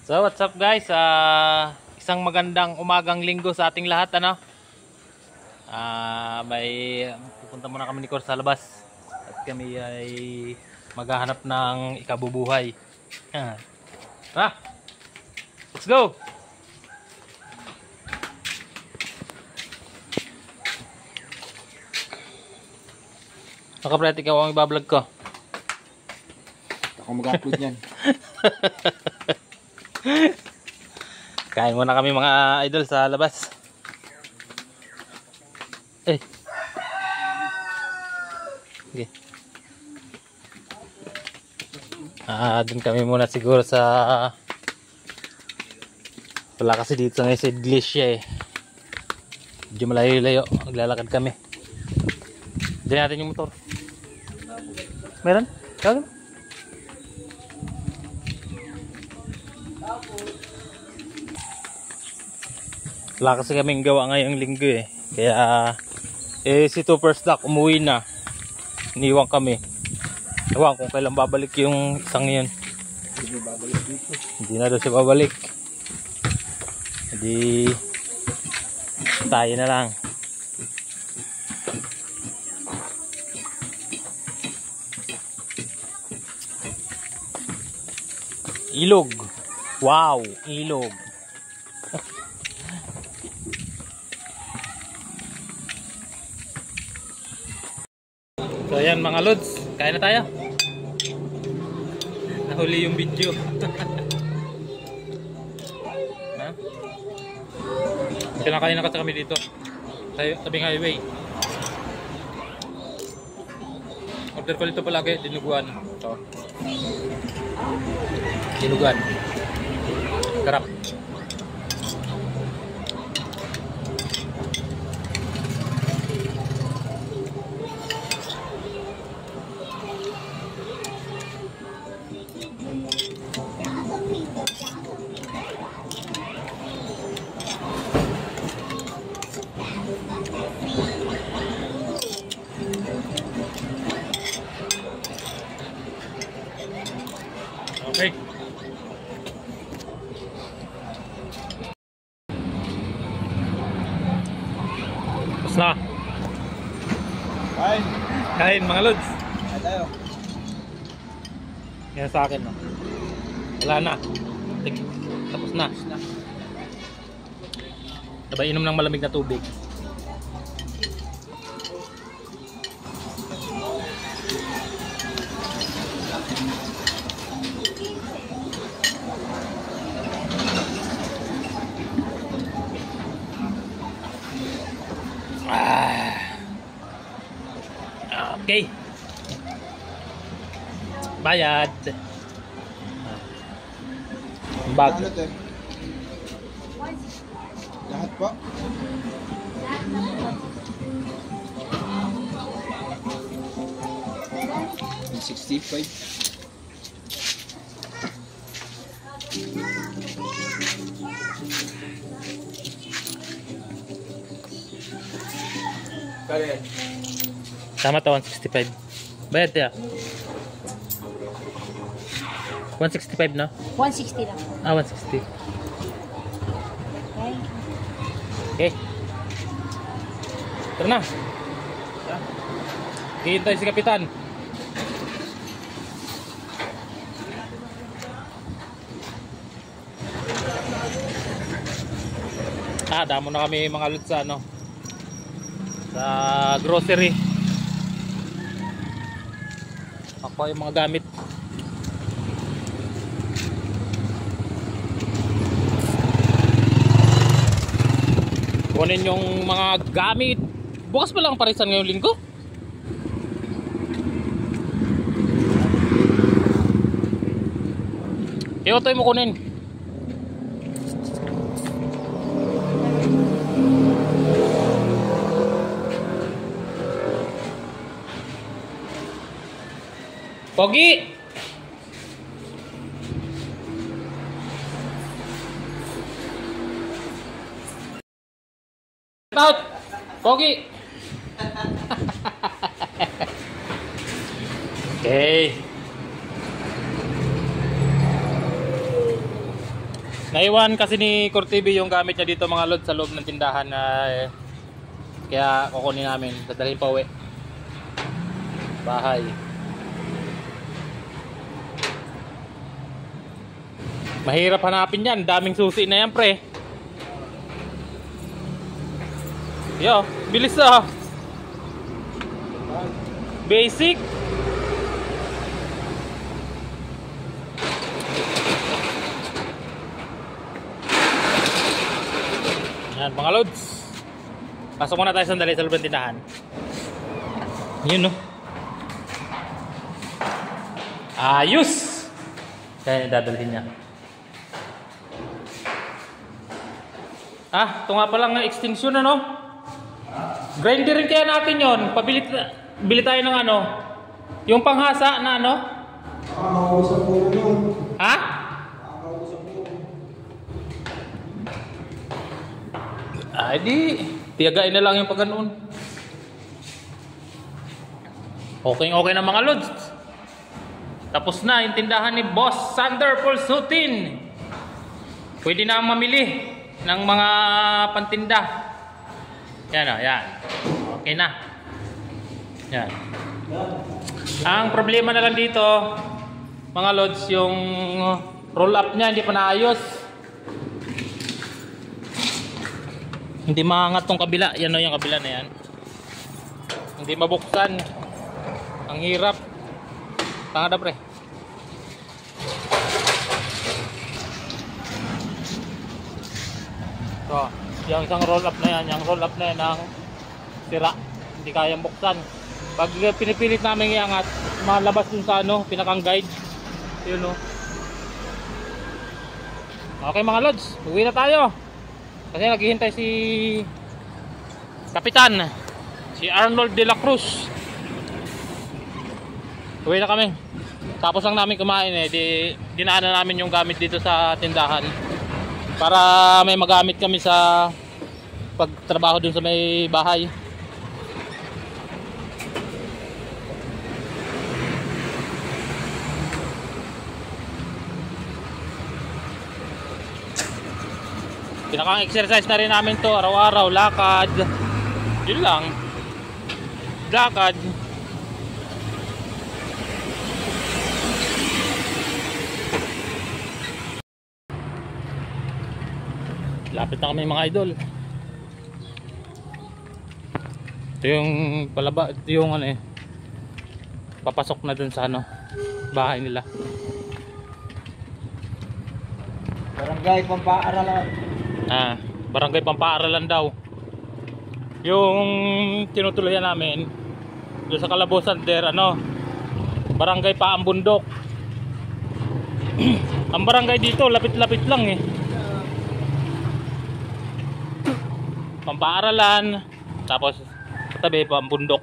So what's up guys, isang magandang umagang linggo sa ating lahat, ano. May pupunta muna kami ni Cor sa labas at kami ay maghahanap ng ikabubuhay. Tara, let's go. Nakapret, ikaw ang ibablog ko. Ako mag-upload yan. Kain muna kami mga idol sa labas. Okay. Dun kami muna siguro sa wala kasi dito ngayon sa Iglesia eh. Medyo malayo-layo. Maglalakad kami. Diyan natin yung motor. Meron? Kaya? Wala kasi kaming gawa ngayong linggo eh. Kaya si Super Stock umuwi na. Iniwan kami. Ewan kung kailan babalik yung isang yun. Hindi na daw siya babalik. Hindi tayo na lang. Ilog. Wow, ilog. So ayan mga lods, kain na tayo. Nahuli yung video. Kinakain na kasi kami dito sa tabing highway. Order ko dito palagi, dinuguan. So, dinuguan. Sarap. Okay. Tapos na. Kain. Kain mga lods. Kain tayo. Yan sa akin, no? Wala na. Tapos na. Sabay inom ng malamig na tubig. Okay. Bayad. Bag. Ano to? Lahat po? $65. Kaya Tama to, 165. Bayad ya. 165 no? 160 lang. 160. Okay. Tara na. Hihintay si Kapitan. Damo na kami mga lods sa ano, sa grocery. Ako yung mga gamit. Kunin yung mga gamit. Bukas pa lang parisan ngayong linggo. Iyotoy mo kunin. Pogi! Out! Pogi! Okay. Naiwan kasi ni Cortibi yung gamit niya dito mga lods sa loob ng tindahan na kaya kukunin namin, dadalhin pa uwi. Bahay. Mahirap hanapin yan, daming susi na yan pre. Yo, bilis na. Basic. Yan mga lods. Pasok muna tayo sandali sa loob ng tindahan. Yun no. Ayos. Kaya dadalhin niya. Ah, ito nga palang extension ano. Grinder rin kaya natin yon. Bili tayo ng ano. Yung panghasa na ano. Nakakausap po yun. Ha? Nakakausap po. Ay di, tiyagain na lang yung paganoon. Okay na mga lods. Tapos na yung tindahan ni Boss Sander Pulsutin. Pwede na mamili ng mga pantinda. Yan o, yan. Okay na. Yan. Ang problema na lang dito, mga lods, yung roll up niya hindi pa naayos. Hindi maangat tong kabila. Yan o, yung kabila na yan. Hindi mabuksan. Ang hirap. Tanga na pre. So, yung isang roll up na yan, yung roll up na yan ang sira. Hindi kayang buksan. Pag pinipilit namin iangat, malabas dun sa ano, pinakang guide. Yun o. Okay mga lods, uwi na tayo. Kasi naghihintay si Kapitan, si Arnold de la Cruz. Uwi na kami. Tapos lang namin kumain eh, dinaanan namin yung gamit dito sa tindahan para may magamit kami sa pagtrabaho dun sa may bahay. Pinakang exercise na rin namin to araw-araw, lakad. Yun lang. Lakad. Lapit na kami mga idol. Ito yung palaba, ito yung ano eh. Papasok na dun sa ano, bahay nila. Barangay Pampaaralan. Ah, barangay Pampaaralan daw. Yung tinutuloyan namin doon sa Kalabosan der ano, barangay Paambundok. Ang barangay dito lapit-lapit lang eh. Pampaaralan, tapos katabi Paambundok.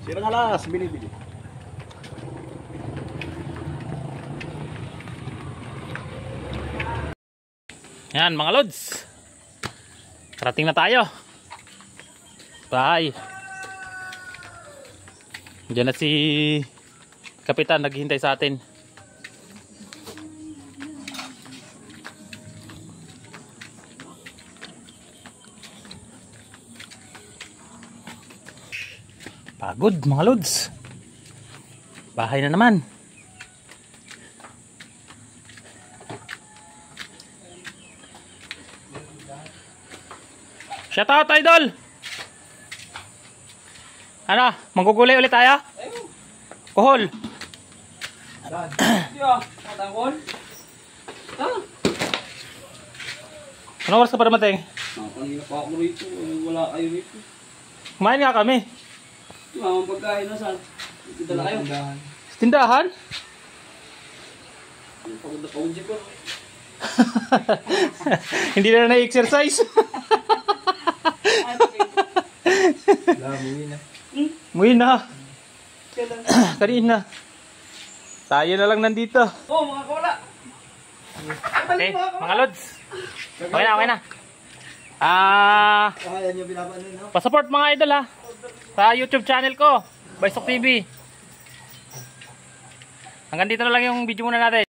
Sira nga las, binibili. Yan mga lods, karating na tayo. Bye. Diyan na si Kapitan naghihintay sa atin. Pagod mga lods. Bahay na naman. Shout out idol. Ano, manggugulay ulit tayo? Kuhol. Ano oras ka pa dumating? Kanina pa ako rito, wala kayo rito. Kumain nga kami. Mamang pagkain na saan? Dala kayo. Sa tindahan? Pagod na pagod ko. Hindi na na-exercise. Muwi na. Muwi na. Kanina. Tayo na lang nandito. Oh, mga kola! Okay, mga lods. Okay na. Kaya nyo binabaano, no? Pa-support mga idol ha. Sa YouTube channel ko, Baysok TV. Hanggang dito na lang yung video muna natin.